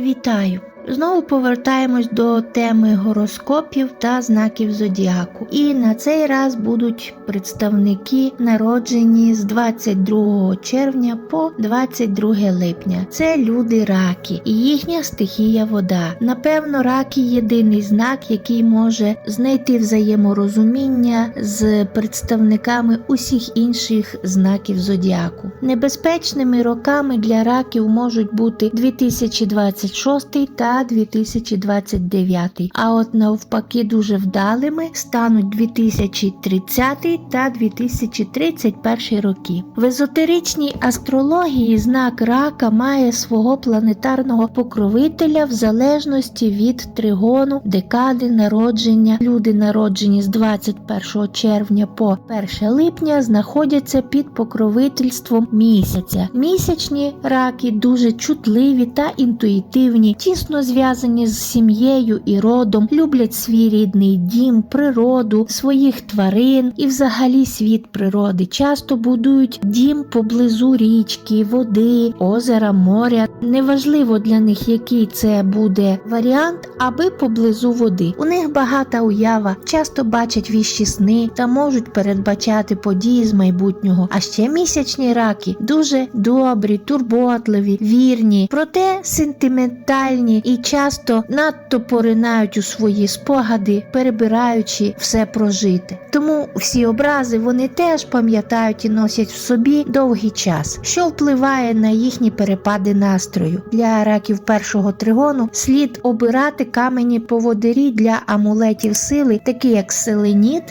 Вітаю! Знову повертаємось до теми гороскопів та знаків зодіаку. І на цей раз будуть представники, народжені з 22 червня по 22 липня. Це люди-раки і їхня стихія вода. Напевно, раки – єдиний знак, який може знайти взаєморозуміння з представниками усіх інших знаків зодіаку. Небезпечними роками для раків можуть бути 2026 та 2029, а от навпаки дуже вдалими стануть 2030 та 2031 роки. В езотеричній астрології знак рака має свого планетарного покровителя в залежності від тригону, декади народження. Люди, народжені з 21 червня по 1 липня, знаходяться під покровительством місяця. Місячні раки дуже чутливі та інтуїтивні, тісно зв'язані з сім'єю і родом, люблять свій рідний дім, природу, своїх тварин і взагалі світ природи. Часто будують дім поблизу річки, води, озера, моря. Неважливо для них, який це буде варіант, аби поблизу води. У них багата уява, часто бачать віщі сни та можуть передбачати події з майбутнього. А ще місячні раки дуже добрі, турботливі, вірні, проте сентиментальні і часто надто поринають у свої спогади, перебираючи все прожите. Тому всі образи вони теж пам'ятають і носять в собі довгий час, що впливає на їхні перепади настрою. Для раків першого тригону слід обирати камені-поводирі для амулетів сили, такі як селеніт,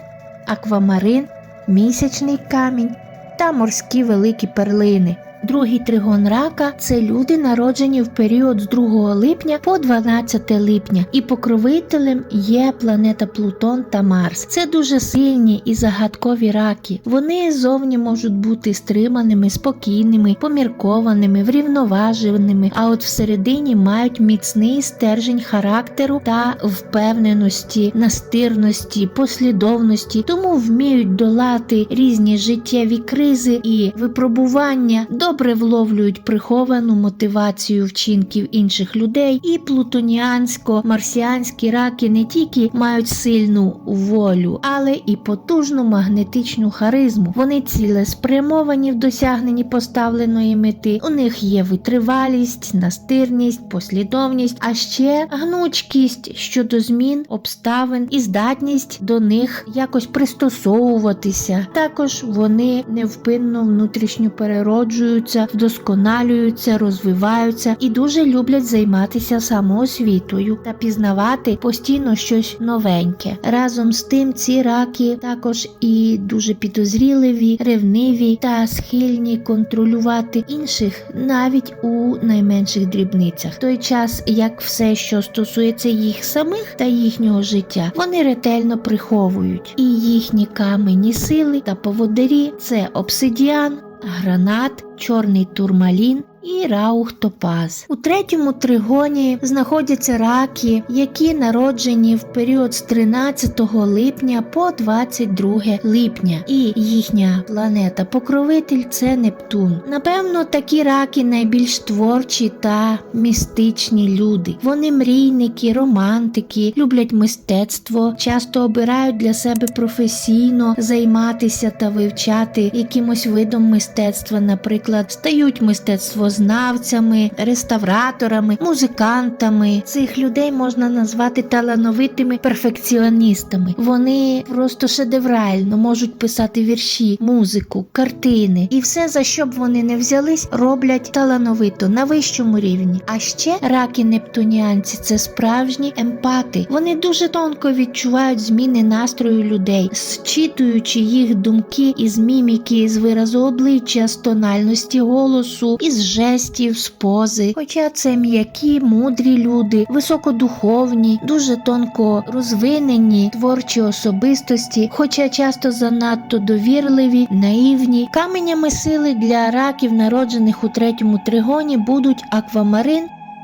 аквамарин, місячний камінь та морські великі перлини. Другий тригон рака – це люди, народжені в період з 2 липня по 12 липня, і покровителем є планета Плутон та Марс. Це дуже сильні і загадкові раки. Вони зовні можуть бути стриманими, спокійними, поміркованими, врівноваженими, а от всередині мають міцний стержень характеру та впевненості, настирності, послідовності, тому вміють долати різні життєві кризи і випробування, добре вловлюють приховану мотивацію вчинків інших людей, і плутоніансько-марсіанські раки не тільки мають сильну волю, але і потужну магнетичну харизму. Вони цілеспрямовані в досягненні поставленої мети, у них є витривалість, настирність, послідовність, а ще гнучкість щодо змін, обставин і здатність до них якось пристосовуватися. Також вони невпинно внутрішньо перероджуються, вдосконалюються, розвиваються і дуже люблять займатися самоосвітою та пізнавати постійно щось новеньке. Разом з тим ці раки також і дуже підозріливі, ревниві та схильні контролювати інших навіть у найменших дрібницях. В той час, як все, що стосується їх самих та їхнього життя, вони ретельно приховують. І їхні камені сили та поводирі – це обсидіан, гранат, чорний турмалін і раух-топаз. У третьому тригоні знаходяться раки, які народжені в період з 13 липня по 22 липня. І їхня планета-покровитель – це Нептун. Напевно, такі раки найбільш творчі та містичні люди. Вони мрійники, романтики, люблять мистецтво, часто обирають для себе професійно займатися та вивчати якимось видом мистецтва, наприклад, стають мистецтвознавцями, реставраторами, музикантами. Цих людей можна назвати талановитими перфекціоністами. Вони просто шедеврально можуть писати вірші, музику, картини. І все, за що б вони не взялись, роблять талановито, на вищому рівні. А ще раки-нептуніанці – це справжні емпати. Вони дуже тонко відчувають зміни настрою людей, зчитуючи їх думки із міміки, з виразу обличчя, з тональності голосу, із жестів, з пози. Хоча це м'які, мудрі люди, високодуховні, дуже тонко розвинені, творчі особистості, хоча часто занадто довірливі, наївні. Каменями сили для раків, народжених у третьому тригоні, будуть аквамарин,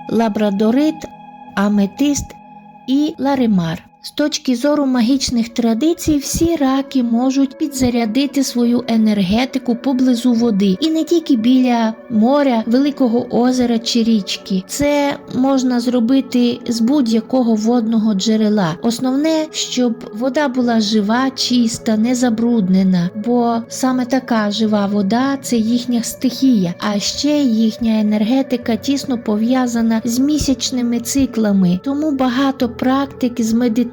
лабрадорит, аметист і ларимар. З точки зору магічних традицій, всі раки можуть підзарядити свою енергетику поблизу води. І не тільки біля моря, великого озера чи річки. Це можна зробити з будь-якого водного джерела. Основне, щоб вода була жива, чиста, не забруднена, бо саме така жива вода – це їхня стихія, а ще їхня енергетика тісно пов'язана з місячними циклами. Тому багато практик з медитацій,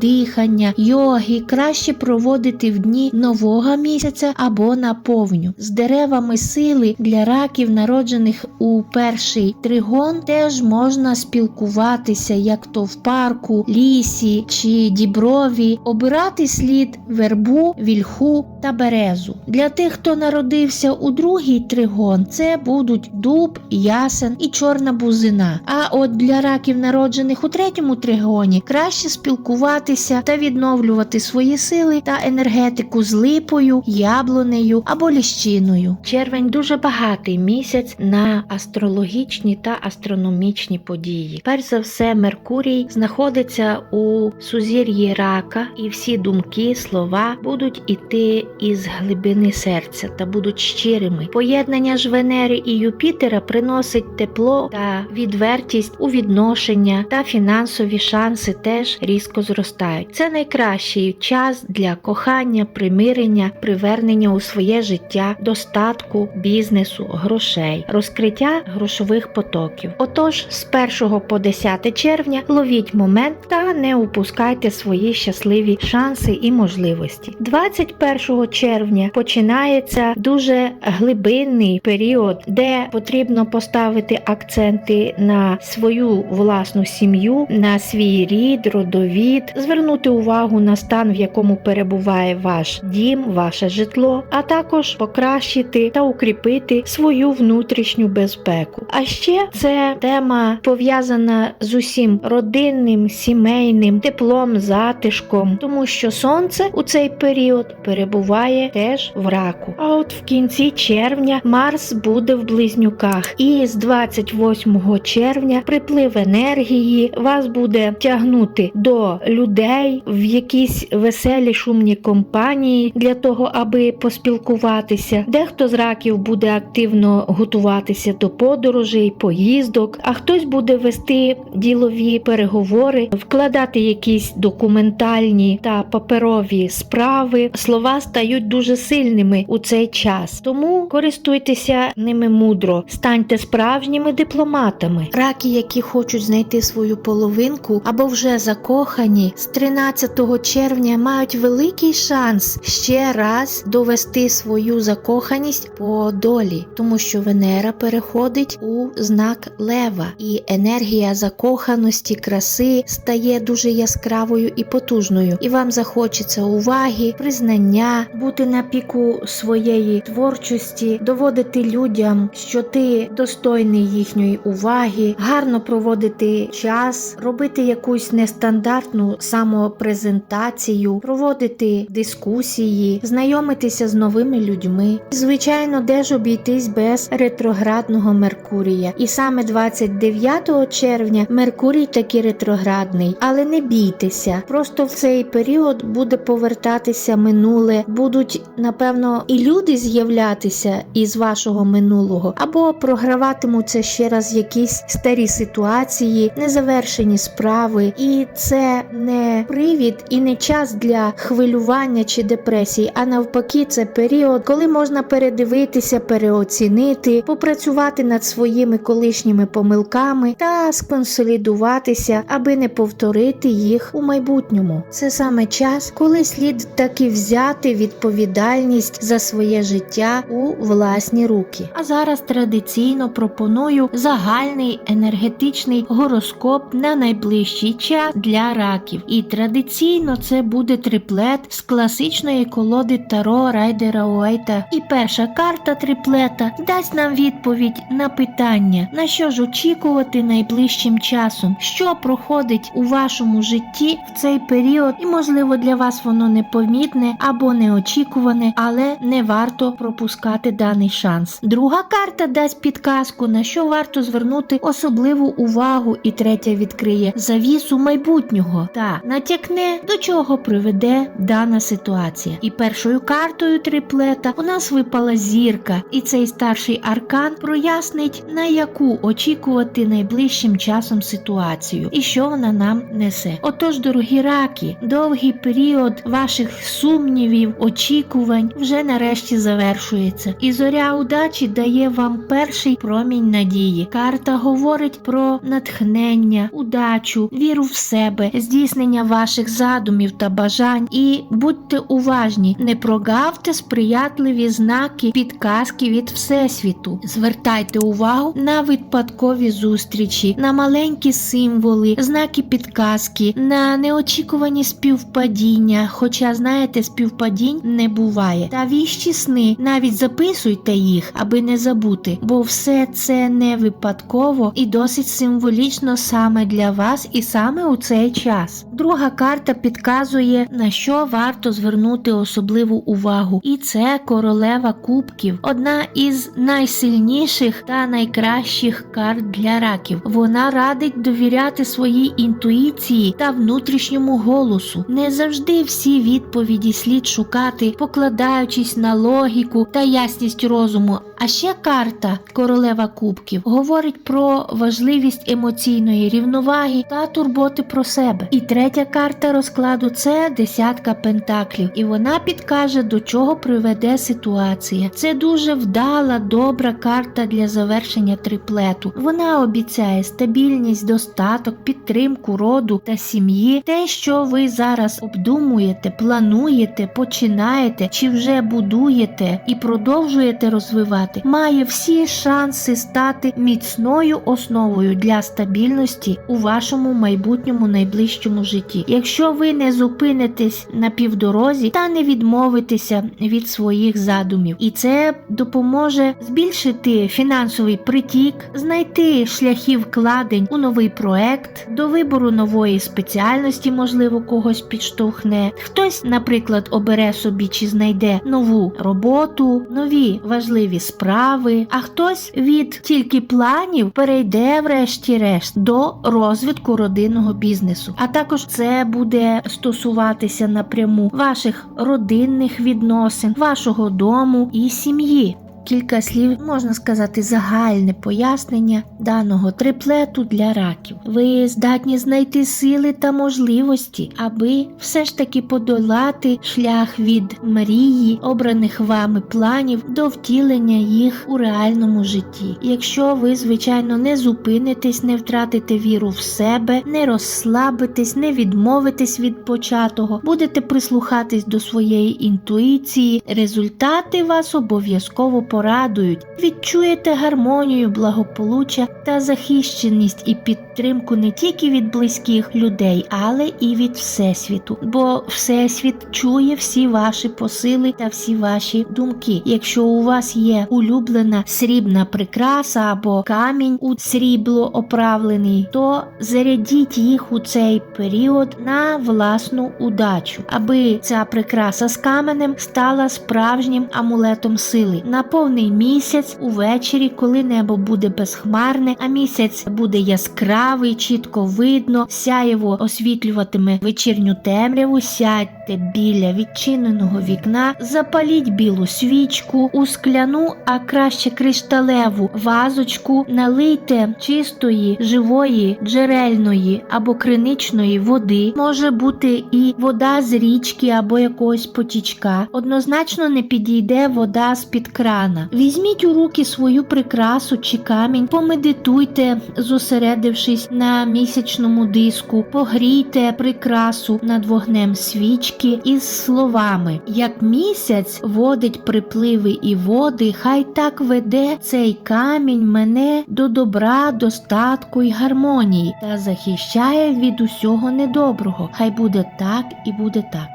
дихання, йоги краще проводити в дні нового місяця або на повню. З деревами сили для раків, народжених у перший тригон, теж можна спілкуватися, як то в парку, лісі чи діброві. Обирати слід вербу, вільху та березу. Для тих, хто народився у другий тригон, це будуть дуб, ясен і чорна бузина. А от для раків, народжених у третьому тригоні, краще спілкуватися та відновлювати свої сили та енергетику з липою, яблунею або ліщиною. Червень дуже багатий місяць на астрологічні та астрономічні події. Перш за все, Меркурій знаходиться у сузір'ї рака, і всі думки, слова будуть іти із глибини серця та будуть щирими. Поєднання ж Венери і Юпітера приносить тепло та відвертість у відношення, та фінансові шанси теж різко зростають. Це найкращий час для кохання, примирення, привернення у своє життя, достатку, бізнесу, грошей, розкриття грошових потоків. Отож, з 1 по 10 червня ловіть момент та не упускайте свої щасливі шанси і можливості. 21 червня починається дуже глибинний період, де потрібно поставити акценти на свою власну сім'ю, на свій рід, родовід, звернути увагу на стан, в якому перебуває ваш дім, ваше житло, а також покращити та укріпити свою внутрішню безпеку. А ще це тема пов'язана з усім родинним, сімейним, теплом, затишком, тому що сонце у цей період перебуває теж в раку. А от в кінці червня Марс буде в близнюках, і з 28 червня приплив енергії вас буде тягнути до людей в якісь веселі шумні компанії для того, аби поспілкуватися. Дехто з раків буде активно готуватися до подорожей, поїздок, а хтось буде вести ділові переговори, вкладати якісь документальні та паперові справи. Слова стають дуже сильними у цей час, тому користуйтеся ними мудро, станьте справжніми дипломатами. Раки, які хочуть знайти свою половинку або вже закохані, з 13 червня мають великий шанс ще раз довести свою закоханість по долі, тому що Венера переходить у знак Лева, і енергія закоханості, краси стає дуже яскравою і потужною, і вам захочеться уваги, признання, бути на піку своєї творчості, доводити людям, що ти достойний їхньої уваги, гарно проводити час, робити якусь нестандартну самопрезентацію, проводити дискусії, знайомитися з новими людьми. Звичайно, де ж обійтись без ретроградного Меркурія. І саме 29 червня Меркурій таки ретроградний. Але не бійтеся, просто в цей період буде повертатися минуле, будуть, напевно, і люди з'являтися із вашого минулого, або програватимуться ще раз якісь старі ситуації, незавершені справи. І це не привід і не час для хвилювання чи депресії, а навпаки, це період, коли можна передивитися, переоцінити, попрацювати над своїми колишніми помилками та сконсолідуватися, аби не повторити їх у майбутньому. Це саме час, коли слід таки взяти відповідальність за своє життя у власні руки. А зараз традиційно пропоную загальний енергетичний гороскоп на найближчий час для раків. І традиційно це буде триплет з класичної колоди Таро Райдера Уайта. І перша карта триплета дасть нам відповідь на питання, на що ж очікувати найближчим часом, що проходить у вашому житті в цей період, і можливо для вас воно непомітне або неочікуване, але не варто пропускати даний шанс. Друга карта дасть підказку, на що варто звернути особливу увагу, і третя відкриє завісу майбутнього. майбутнього та натякне, до чого приведе дана ситуація. І першою картою триплета у нас випала зірка, і цей старший аркан прояснить, на яку очікувати найближчим часом ситуацію і що вона нам несе. Отож, дорогі раки, довгий період ваших сумнівів, очікувань вже нарешті завершується. І зоря удачі дає вам перший промінь надії. Карта говорить про натхнення, удачу, віру в себе, здійснення ваших задумів та бажань. І будьте уважні, не прогавте сприятливі знаки, підказки від Всесвіту. Звертайте увагу на випадкові зустрічі, на маленькі символи, знаки підказки, на неочікувані співпадіння, хоча, знаєте, співпадінь не буває. Та віщі сни, навіть записуйте їх, аби не забути, бо все це не випадково і досить символічно саме для вас і саме у цей час. Друга карта підказує, на що варто звернути особливу увагу. І це королева кубків, одна із найсильніших та найкращих карт для раків. Вона радить довіряти своїй інтуїції та внутрішньому голосу. Не завжди всі відповіді слід шукати, покладаючись на логіку та ясність розуму. А ще карта королева кубків говорить про важливість емоційної рівноваги та турботи про себе. І третя карта розкладу – це десятка пентаклів. І вона підкаже, до чого приведе ситуація. Це дуже вдала, добра карта для завершення триплету. Вона обіцяє стабільність, достаток, підтримку роду та сім'ї. Те, що ви зараз обдумуєте, плануєте, починаєте чи вже будуєте і продовжуєте розвивати, має всі шанси стати міцною основою для стабільності у вашому майбутньому найближчому житті. Якщо ви не зупинитесь на півдорозі та не відмовитеся від своїх задумів. І це допоможе збільшити фінансовий притік, знайти шляхи вкладень у новий проект, до вибору нової спеціальності, можливо, когось підштовхне. Хтось, наприклад, обере собі чи знайде нову роботу, нові важливі справи, а хтось від тільки планів перейде врешті-решт до розвитку родинного бізнесу. А також це буде стосуватися напряму ваших родинних відносин, вашого дому і сім'ї. Кілька слів, можна сказати, загальне пояснення даного триплету для раків. Ви здатні знайти сили та можливості, аби все ж таки подолати шлях від мрії, обраних вами планів, до втілення їх у реальному житті. Якщо ви, звичайно, не зупинитесь, не втратите віру в себе, не розслабитесь, не відмовитесь від початого, будете прислухатись до своєї інтуїції, результати вас обов'язково порадують. Відчуєте гармонію, благополуччя та захищеність і підтримку не тільки від близьких людей, але і від Всесвіту. Бо Всесвіт чує всі ваші посили та всі ваші думки. Якщо у вас є улюблена срібна прикраса або камінь у срібло оправлений, то зарядіть їх у цей період на власну удачу, аби ця прикраса з каменем стала справжнім амулетом сили. На повний місяць увечері, коли небо буде безхмарне, а місяць буде яскравий, чітко видно, сяєво освітлюватиме вечірню темряву, сядьте біля відчиненого вікна, запаліть білу свічку, у скляну, а краще кришталеву вазочку налийте чистої, живої, джерельної або криничної води. Може бути і вода з річки або якогось потічка. Однозначно не підійде вода з-під крана. Візьміть у руки свою прикрасу чи камінь, помедитуйте, зосередившись на місячному диску, погрійте прикрасу над вогнем свічки із словами: «Як місяць водить припливи і води, хай так веде цей камінь мене до добра, достатку й гармонії та захищає від усього недоброго. Хай буде так і буде так».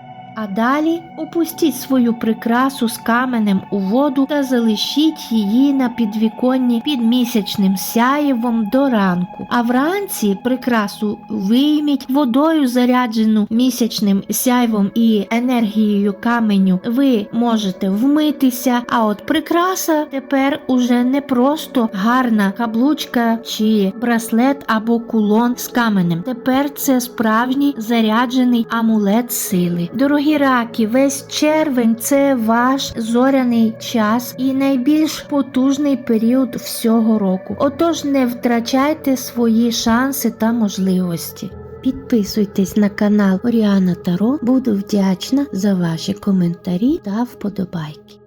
А далі опустіть свою прикрасу з каменем у воду та залишіть її на підвіконні під місячним сяєвом до ранку. А вранці прикрасу вийміть, водою заряджену місячним сяйвом і енергією каменю ви можете вмитися, а от прикраса тепер уже не просто гарна каблучка чи браслет або кулон з каменем. Тепер це справжній заряджений амулет сили. Дорогі раки, весь червень – це ваш зоряний час і найбільш потужний період всього року. Отож не втрачайте свої шанси та можливості. Підписуйтесь на канал Оріана Таро, буду вдячна за ваші коментарі та вподобайки.